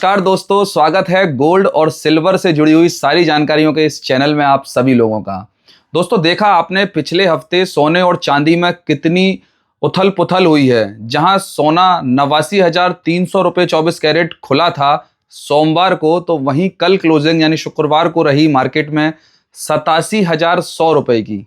नमस्कार दोस्तों, स्वागत है गोल्ड और सिल्वर से जुड़ी हुई सारी जानकारियों के इस चैनल में आप सभी लोगों का। दोस्तों, देखा आपने पिछले हफ्ते सोने और चांदी में कितनी उथल पुथल हुई है। जहां सोना 89,300 रुपये 24 कैरेट खुला था सोमवार को, तो वहीं कल क्लोजिंग यानी शुक्रवार को रही मार्केट में 87,100 रुपये की।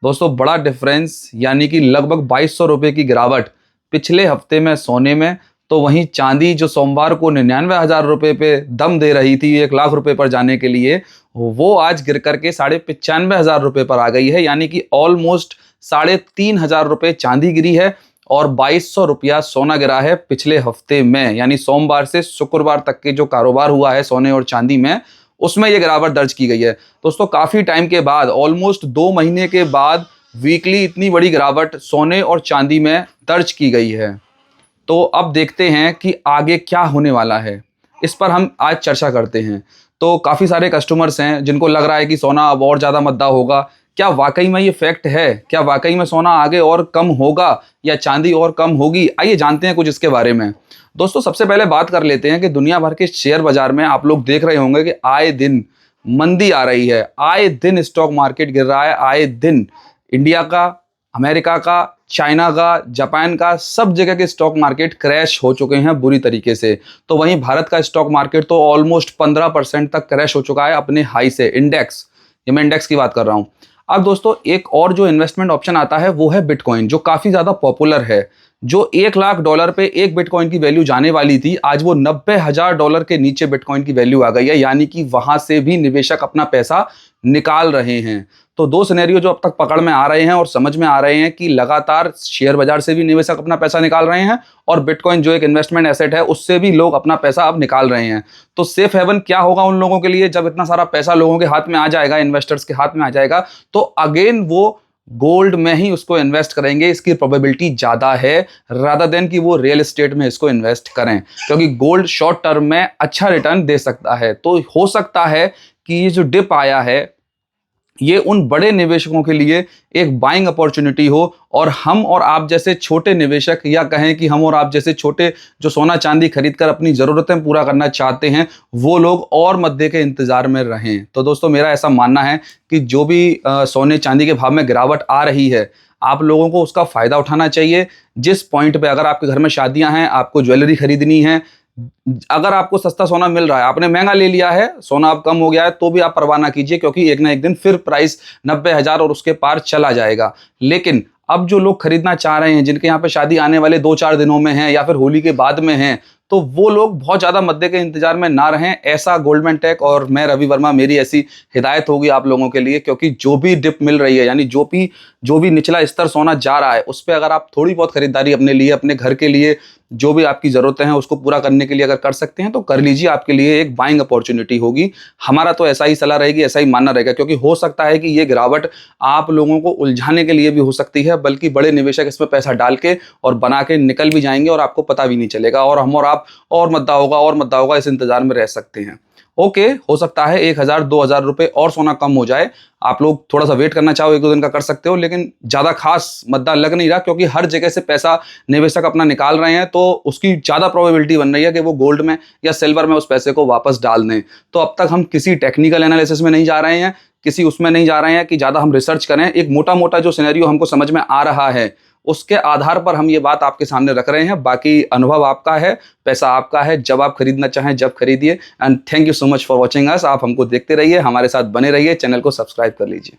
दोस्तों, बड़ा डिफरेंस यानी कि लगभग 2,200 रुपये की गिरावट पिछले हफ्ते में सोने में। तो वहीं चांदी जो सोमवार को 99,000 रुपये पे दम दे रही थी 1 लाख रुपए पर जाने के लिए, वो आज गिर करके 95,500 रुपये पर आ गई है। यानी कि ऑलमोस्ट 3,500 रुपये चांदी गिरी है और 2,200 रुपया सोना गिरा है पिछले हफ्ते में। यानी सोमवार से शुक्रवार तक के जो कारोबार हुआ है सोने और चांदी में, उसमें ये गिरावट दर्ज की गई है। दोस्तों, काफी टाइम के बाद, ऑलमोस्ट 2 महीने के बाद वीकली इतनी बड़ी गिरावट सोने और चांदी में दर्ज की गई है। तो अब देखते हैं कि आगे क्या होने वाला है, इस पर हम आज चर्चा करते हैं। तो काफ़ी सारे कस्टमर्स हैं जिनको लग रहा है कि सोना अब और ज़्यादा मद्दा होगा। क्या वाकई में ये फैक्ट है? क्या वाकई में सोना आगे और कम होगा या चांदी और कम होगी? आइए जानते हैं कुछ इसके बारे में। दोस्तों, सबसे पहले बात कर लेते हैं कि दुनिया भर के शेयर बाजार में आप लोग देख रहे होंगे कि आए दिन मंदी आ रही है, आए दिन स्टॉक मार्केट गिर रहा है, आए दिन इंडिया का, अमेरिका का, चाइना का, जापान का, सब जगह के स्टॉक मार्केट क्रैश हो चुके हैं बुरी तरीके से। तो वहीं भारत का स्टॉक मार्केट तो ऑलमोस्ट 15% तक क्रैश हो चुका है अपने हाई से। इंडेक्स, ये मैं इंडेक्स की बात कर रहा हूं। अब दोस्तों, एक और जो इन्वेस्टमेंट ऑप्शन आता है वो है बिटकॉइन, जो काफी ज्यादा पॉपुलर है। जो $1 लाख पे एक बिटकॉइन की वैल्यू जाने वाली थी, आज वो $90,000 के नीचे बिटकॉइन की वैल्यू आ गई है। यानी कि वहां से भी निवेशक अपना पैसा निकाल रहे हैं। तो दो सिनेरियो जो अब तक पकड़ में आ रहे हैं और समझ में आ रहे हैं कि लगातार शेयर बाजार से भी निवेशक अपना पैसा निकाल रहे हैं और बिटकॉइन जो एक इन्वेस्टमेंट एसेट है उससे भी लोग अपना पैसा अब निकाल रहे हैं। तो सेफ हेवन क्या होगा उन लोगों के लिए जब इतना सारा पैसा लोगों के हाथ में आ जाएगा, इन्वेस्टर्स के हाथ में आ जाएगा? तो अगेन वो गोल्ड में ही उसको इन्वेस्ट करेंगे, इसकी प्रोबेबिलिटी ज्यादा है रादर देन कि वो रियल एस्टेट में इसको इन्वेस्ट करें, क्योंकि गोल्ड शॉर्ट टर्म में अच्छा रिटर्न दे सकता है। तो हो सकता है कि ये जो डिप आया है ये उन बड़े निवेशकों के लिए एक बाइंग अपॉर्चुनिटी हो और हम और आप जैसे छोटे निवेशक, या कहें कि हम और आप जैसे छोटे जो सोना चांदी खरीदकर अपनी ज़रूरतें पूरा करना चाहते हैं, वो लोग और मद्दे के इंतज़ार में रहें। तो दोस्तों, मेरा ऐसा मानना है कि जो भी सोने चांदी के भाव में गिरावट आ रही है, आप लोगों को उसका फ़ायदा उठाना चाहिए। जिस पॉइंट पे, अगर आपके घर में शादियां हैं, आपको ज्वेलरी खरीदनी है, अगर आपको सस्ता सोना मिल रहा है, आपने महंगा ले लिया है, सोना अब कम हो गया है, तो भी आप परवाह ना कीजिए, क्योंकि एक ना एक दिन फिर प्राइस 90,000 और उसके पार चला जाएगा। लेकिन अब जो लोग खरीदना चाह रहे हैं, जिनके यहाँ पे शादी आने वाले 2-4 दिनों में है या फिर होली के बाद में है, तो वो लोग बहुत ज्यादा मद्दे के इंतजार में ना रहें। ऐसा गोल्डमैन टेक और मैं रवि वर्मा, मेरी ऐसी हिदायत होगी आप लोगों के लिए। क्योंकि जो भी डिप मिल रही है, यानी जो भी निचला स्तर सोना जा रहा है, उस पर अगर आप थोड़ी बहुत खरीदारी अपने लिए, अपने घर के लिए, जो भी आपकी जरूरतें हैं उसको पूरा करने के लिए अगर कर सकते हैं तो कर लीजिए। आपके लिए एक बाइंग अपॉर्चुनिटी होगी। हमारा तो ऐसा ही सलाह रहेगी, ऐसा ही मानना रहेगा, क्योंकि हो सकता है कि ये गिरावट आप लोगों को उलझाने के लिए भी हो सकती है, बल्कि बड़े निवेशक इसमें पैसा डाल के और बना के निकल भी जाएंगे और आपको पता भी नहीं चलेगा, और हम और आप और मद्दा होगा और मद्दा होगा, इस इंतजार में रह सकते हैं। ओके, हो सकता है 1,000-2,000 रुपए और सोना कम हो जाए। आप लोग थोड़ा सा वेट करना चाहो, 1-2 दिन का कर सकते हो, लेकिन ज्यादा खास मद्दा लग नहीं रहा, क्योंकि हर जगह से पैसा निवेशक अपना निकाल रहे हैं। तो उसकी ज्यादा प्रोबेबिलिटी बन रही है कि वो गोल्ड में या सिल्वर में उस पैसे को वापस डाल दें। तो अब तक हम किसी टेक्निकल एनालिसिस में नहीं जा रहे हैं, किसी उसमें नहीं जा रहे हैं कि ज्यादा हम रिसर्च करें। एक मोटा मोटा जो सिनेरियो हमको समझ में आ रहा है, उसके आधार पर हम ये बात आपके सामने रख रहे हैं। बाकी अनुभव आपका है, पैसा आपका है, जब आप खरीदना चाहें जब खरीदिए। And thank you so much for watching us. आप हमको देखते रहिए, हमारे साथ बने रहिए, चैनल को सब्सक्राइब कर लीजिए।